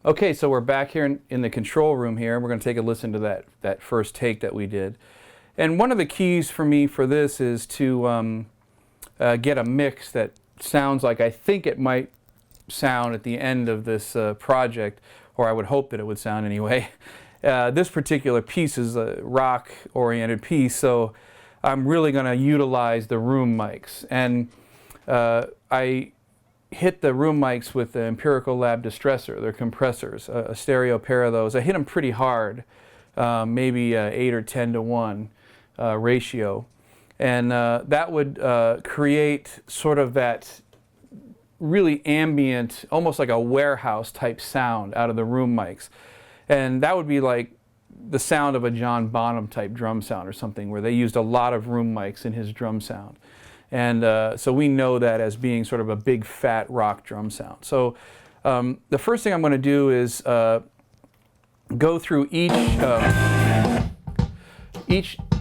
Okay, so we're back here in the control room here, and we're going to take a listen to that first take that we did. And one of the keys for me for this is to get a mix that sounds like I think it might sound at the end of this project, or I would hope that it would sound anyway. This particular piece is a rock-oriented piece, so I'm really going to utilize the room mics. And I hit the room mics with the Empirical Lab Distressor, they're compressors, a stereo pair of those. I hit them pretty hard, maybe 8 or 10 to 1 ratio. And that would create sort of that really ambient, almost like a warehouse type sound out of the room mics. And that would be like the sound of a John Bonham type drum sound or something, where they used a lot of room mics in his drum sound. And so we know that as being sort of a big fat rock drum sound. So the first thing I'm going to do is go through each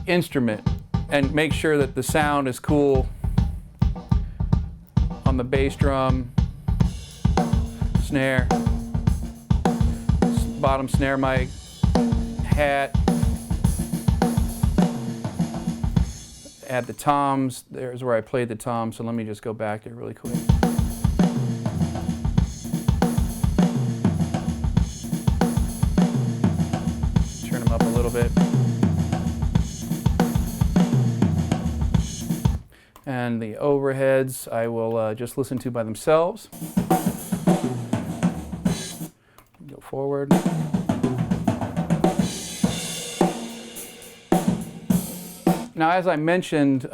instrument and make sure that the sound is cool on the bass drum, snare, bottom snare mic, hat. Add the toms. There's where I played the toms, so let me just go back there really quick. Turn them up a little bit. And the overheads I will just listen to by themselves. Go forward. Now, as I mentioned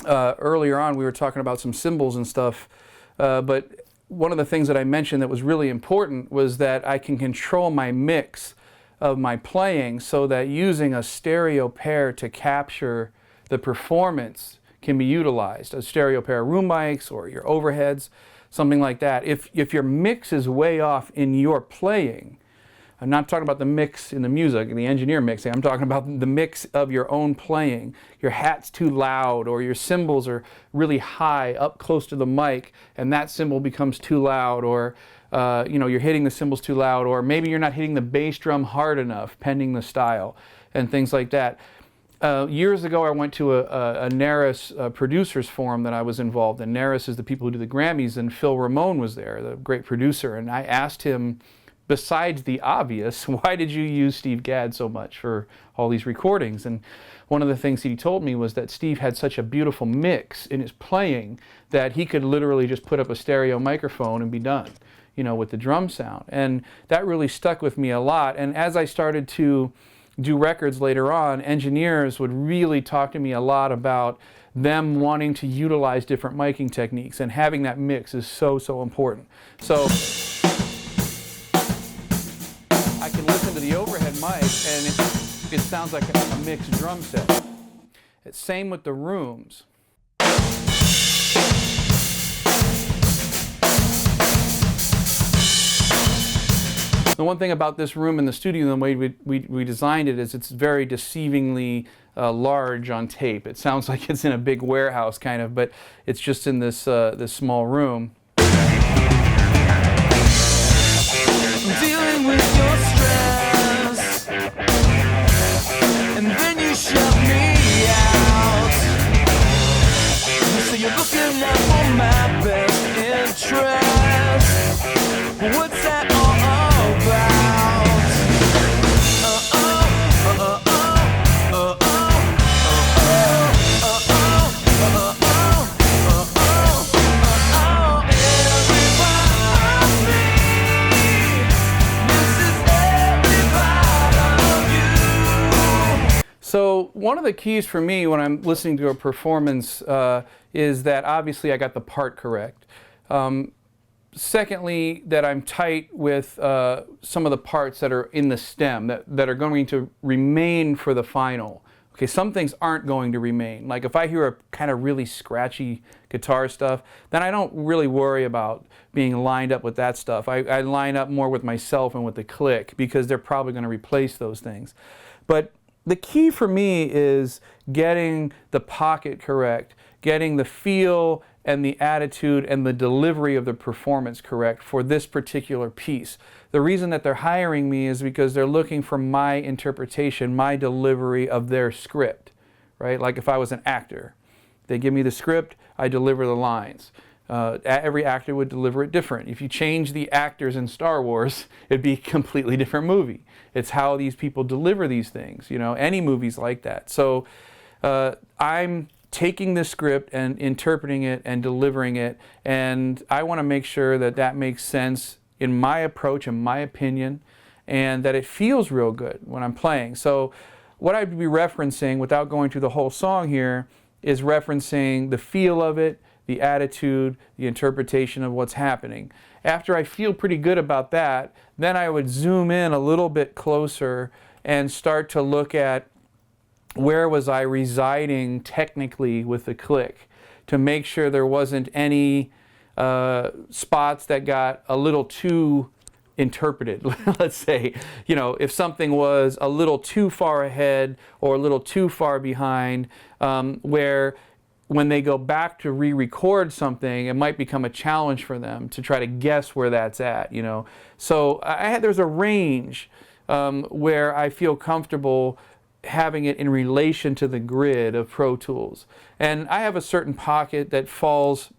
earlier on, we were talking about some cymbals and stuff, but one of the things that I mentioned that was really important was that I can control my mix of my playing so that using a stereo pair to capture the performance can be utilized. A stereo pair of room mics or your overheads, something like that. If your mix is way off in your playing, I'm not talking about the mix in the music, the engineer mixing. I'm talking about the mix of your own playing. Your hat's too loud, or your cymbals are really high up close to the mic, and that cymbal becomes too loud, or you're hitting the cymbals too loud, or maybe you're not hitting the bass drum hard enough, pending the style, and things like that. Years ago, I went to a NARAS producers forum that I was involved in. NARAS is the people who do the Grammys, and Phil Ramone was there, the great producer, and I asked him, besides the obvious, why did you use Steve Gadd so much for all these recordings? And one of the things he told me was that Steve had such a beautiful mix in his playing that he could literally just put up a stereo microphone and be done, with the drum sound. And that really stuck with me a lot. And as I started to do records later on, engineers would really talk to me a lot about them wanting to utilize different miking techniques, and having that mix is so, so important. So I can listen to the overhead mic and it sounds like a mixed drum set. It's same with the rooms. The one thing about this room in the studio, the way we designed it, is it's very deceivingly large on tape. It sounds like it's in a big warehouse kind of, but it's just in this small room. Dealing with your stress, and then you shut me out. So you're looking out for my best interest. What's that all about? So one of the keys for me when I'm listening to a performance is that obviously I got the part correct. Secondly, that I'm tight with some of the parts that are in the stem that are going to remain for the final. Okay, some things aren't going to remain. Like if I hear a kind of really scratchy guitar stuff, then I don't really worry about being lined up with that stuff. I line up more with myself and with the click, because they're probably going to replace those things. But the key for me is getting the pocket correct, getting the feel and the attitude and the delivery of the performance correct for this particular piece. The reason that they're hiring me is because they're looking for my interpretation, my delivery of their script, right? Like if I was an actor, they give me the script, I deliver the lines. Every actor would deliver it different. If you change the actors in Star Wars, it'd be a completely different movie. It's how these people deliver these things, you know, any movies like that. So I'm taking the script and interpreting it and delivering it, and I want to make sure that that makes sense in my approach and my opinion, and that it feels real good when I'm playing. So what I'd be referencing, without going through the whole song here, is referencing the feel of it, the attitude, the interpretation of what's happening. After I feel pretty good about that, then I would zoom in a little bit closer and start to look at where was I residing technically with the click, to make sure there wasn't any spots that got a little too interpreted. Let's say, you know, if something was a little too far ahead or a little too far behind, where when they go back to re-record something, it might become a challenge for them to try to guess where that's at, you know. So there's a range where I feel comfortable having it in relation to the grid of Pro Tools. And I have a certain pocket that falls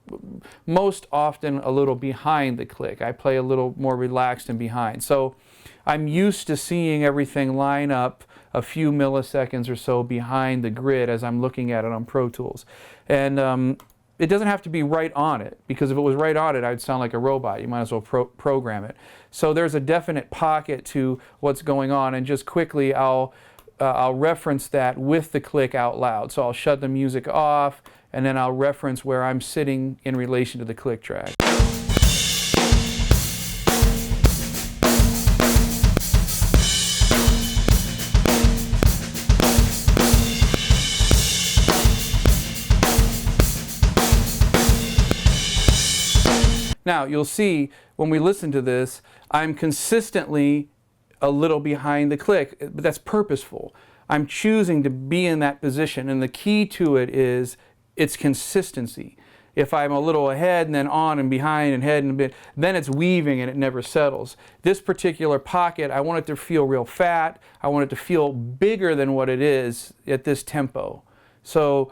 most often a little behind the click. I play a little more relaxed and behind. So I'm used to seeing everything line up a few milliseconds or so behind the grid as I'm looking at it on Pro Tools. And it doesn't have to be right on it, because if it was right on it, I'd sound like a robot. You might as well program it. So there's a definite pocket to what's going on, and just quickly I'll reference that with the click out loud. So I'll shut the music off, and then I'll reference where I'm sitting in relation to the click track. Now, you'll see when we listen to this, I'm consistently a little behind the click, but that's purposeful. I'm choosing to be in that position, and the key to it is its consistency. If I'm a little ahead and then on and behind and head and a bit, then it's weaving and it never settles. This particular pocket, I want it to feel real fat. I want it to feel bigger than what it is at this tempo. So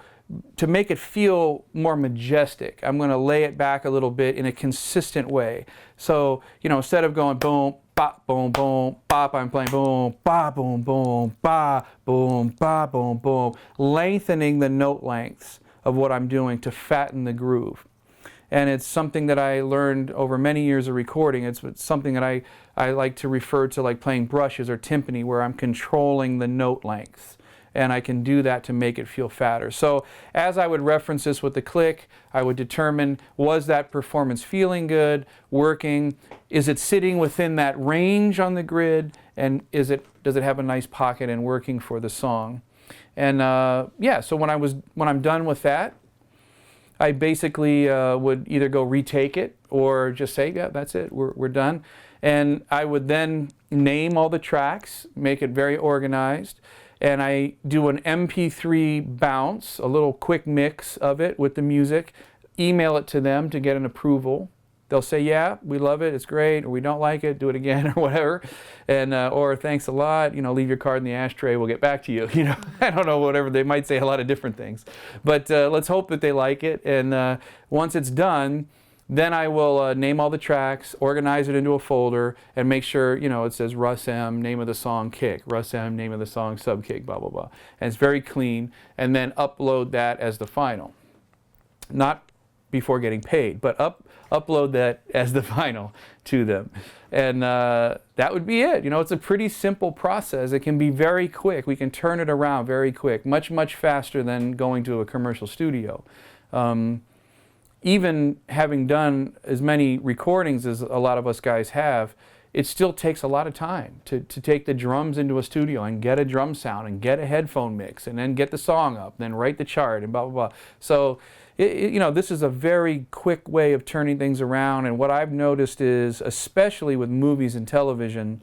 to make it feel more majestic, I'm going to lay it back a little bit in a consistent way. So, you know, instead of going boom, bop, boom, boom, bop, I'm playing boom, ba, boom, boom, ba, boom, ba, boom, boom, lengthening the note lengths of what I'm doing to fatten the groove. And it's something that I learned over many years of recording. It's something that I like to refer to like playing brushes or timpani, where I'm controlling the note lengths. And I can do that to make it feel fatter. So as I would reference this with the click, I would determine, was that performance feeling good, working? Is it sitting within that range on the grid? And does it have a nice pocket and working for the song? And yeah, so when I'm done with that, I basically would either go retake it or just say, yeah, that's it, we're done. And I would then name all the tracks, make it very organized. And I do an MP3 bounce, a little quick mix of it with the music, email it to them to get an approval. They'll say, yeah, we love it, it's great, or we don't like it, do it again, or whatever. And or thanks a lot, you know, leave your card in the ashtray, we'll get back to you. You know, I don't know, whatever, they might say a lot of different things. But let's hope that they like it. And once it's done, then I will name all the tracks, organize it into a folder, and make sure, you know, it says Russ M, name of the song, kick, Russ M, name of the song, sub kick, blah, blah, blah. And it's very clean, and then upload that as the final. Not before getting paid, but upload that as the final to them. And that would be it. You know, it's a pretty simple process. It can be very quick. We can turn it around very quick, much, much faster than going to a commercial studio. Even having done as many recordings as a lot of us guys have, it still takes a lot of time to take the drums into a studio and get a drum sound and get a headphone mix and then get the song up, then write the chart and blah, blah, blah. So, you know, this is a very quick way of turning things around. And what I've noticed is, especially with movies and television,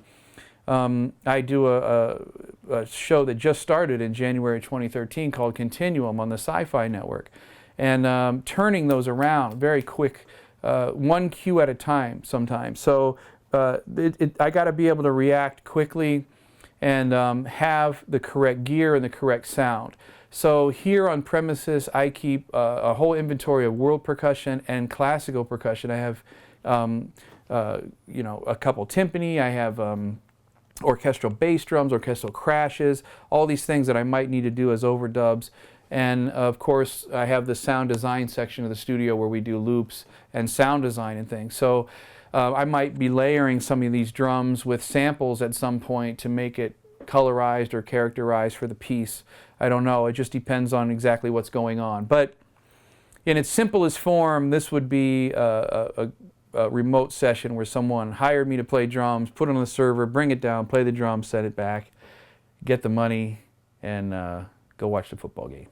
I do a show that just started in January 2013 called Continuum on the Sci-Fi Network. and turning those around very quick, one cue at a time sometimes. So I got to be able to react quickly and have the correct gear and the correct sound. So here on premises, I keep a whole inventory of world percussion and classical percussion. I have, you know, a couple timpani. I have orchestral bass drums, orchestral crashes, all these things that I might need to do as overdubs. And of course, I have the sound design section of the studio where we do loops and sound design and things. So I might be layering some of these drums with samples at some point to make it colorized or characterized for the piece. I don't know. It just depends on exactly what's going on. But in its simplest form, this would be a remote session where someone hired me to play drums, put it on the server, bring it down, play the drums, set it back, get the money, and go watch the football game.